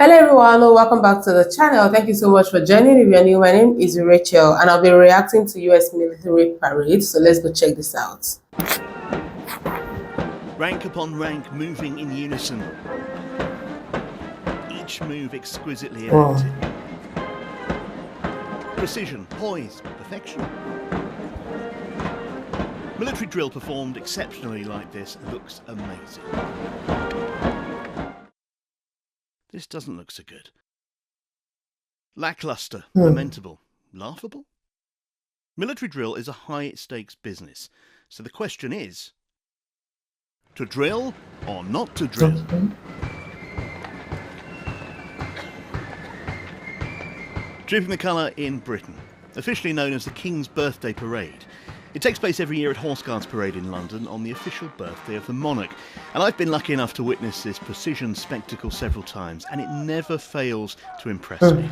Hello everyone, welcome back to the channel. Thank you so much for joining. If you're new, my name is Rachel and I'll be reacting to US military parade. So let's go check this out. Rank upon rank moving in unison. Each move exquisitely enacted. Precision, poise, perfection. Military drill performed exceptionally like this looks amazing. This doesn't look so good. Lackluster, lamentable, laughable? Military drill is a high-stakes business, so the question is, to drill or not to drill? Trooping the colour in Britain, officially known as the King's Birthday Parade. It takes place every year at Horse Guards Parade in London on the official birthday of the monarch. And I've been lucky enough to witness this precision spectacle several times, and it never fails to impress me.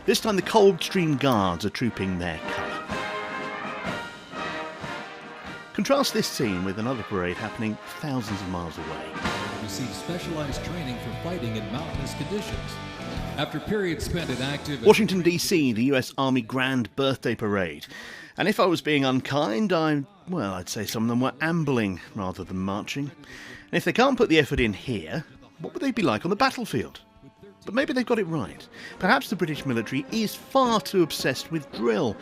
This time the Coldstream Guards are trooping their colour. Contrast this scene with another parade happening thousands of miles away. Receive specialized training for fighting in mountainous conditions. After periods spent in active... Washington, D.C., the US Army Grand Birthday Parade. And if I was being unkind, I'd say some of them were ambling rather than marching. And if they can't put the effort in here, what would they be like on the battlefield? But maybe they've got it right. Perhaps the British military is far too obsessed with drill.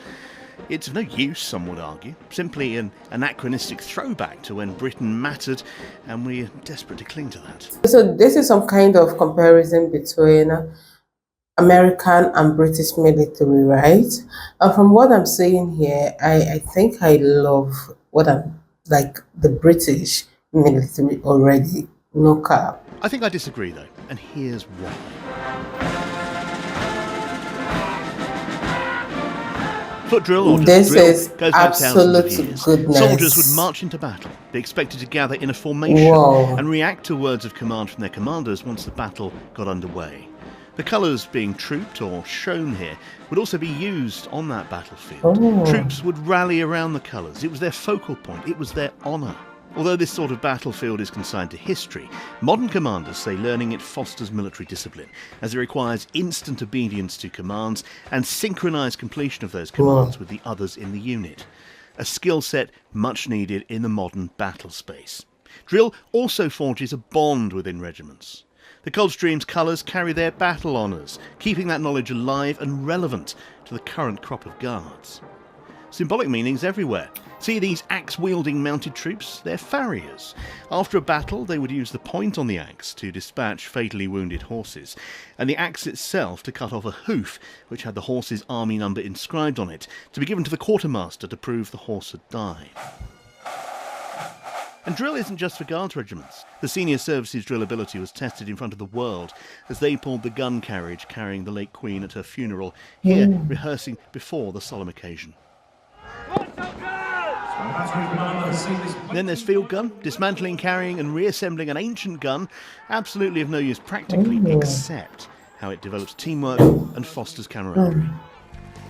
It's of no use, some would argue, simply an anachronistic throwback to when Britain mattered, and we're desperate to cling to that. So this is some kind of comparison between American and British military, right? And from what I'm saying here, I think I love what I'm like the British military already. No cap. I think I disagree though, and here's why. Foot drill or this drill is goes back thousands of years. Goodness. Soldiers would march into battle, be expected to gather in a formation and react to words of command from their commanders once the battle got underway. The colours being trooped or shown here would also be used on that battlefield. Troops would rally around the colours. It was their focal point. It was their honour. Although this sort of battlefield is consigned to history, modern commanders say learning it fosters military discipline, as it requires instant obedience to commands and synchronised completion of those commands with the others in the unit. A skill set much needed in the modern battle space. Drill also forges a bond within regiments. The Coldstream's colours carry their battle honours, keeping that knowledge alive and relevant to the current crop of guards. Symbolic meanings everywhere. See these axe-wielding mounted troops? They're farriers. After a battle, they would use the point on the axe to dispatch fatally wounded horses, and the axe itself to cut off a hoof, which had the horse's army number inscribed on it, to be given to the quartermaster to prove the horse had died. And drill isn't just for guards regiments. The senior services drill ability was tested in front of the world as they pulled the gun carriage carrying the late Queen at her funeral, here rehearsing before the solemn occasion. Then there's field gun, dismantling, carrying and reassembling an ancient gun, absolutely of no use practically, except how it develops teamwork and fosters camaraderie.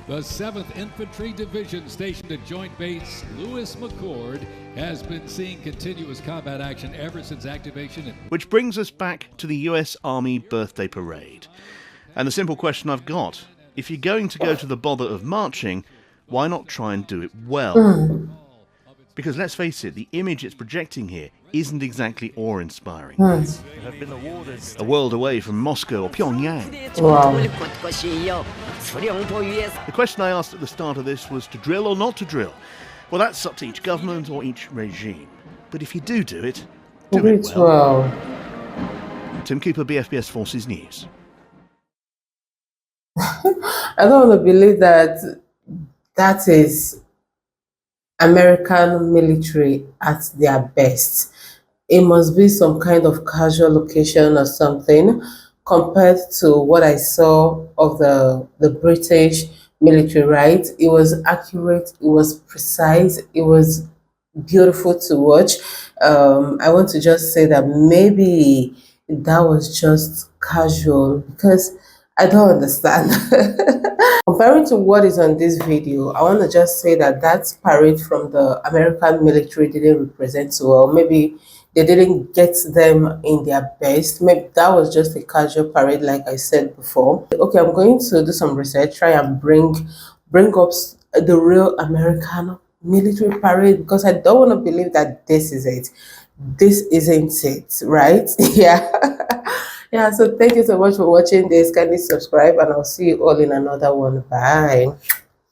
The 7th Infantry Division stationed at Joint Base Lewis McChord has been seeing continuous combat action ever since activation. Which brings us back to the US Army Birthday Parade. And the simple question I've got, if you're going to go to the bother of marching, why not try and do it well? Because let's face it, the image it's projecting here isn't exactly awe-inspiring. A world away from Moscow or Pyongyang. The question I asked at the start of this was to drill or not to drill. Well, that's up to each government or each regime. But if you do it, do it well. Tim Cooper, BFBS Forces News. I don't want to believe that is American military at their best. It must be some kind of casual occasion or something compared to what I saw of the British military, right? It was accurate, it was precise, it was beautiful to watch. I want to just say that maybe that was just casual because I don't understand. Comparing to what is on this video, I want to just say that that parade from the American military didn't represent so well. Maybe they didn't get them in their best. Maybe that was just a casual parade, like I said before. Okay, I'm going to do some research, try and bring up the real American military parade, because I don't want to believe that this is it. This isn't it, right? Yeah. Yeah, so thank you so much for watching this. Kindly subscribe, and I'll see you all in another one. Bye.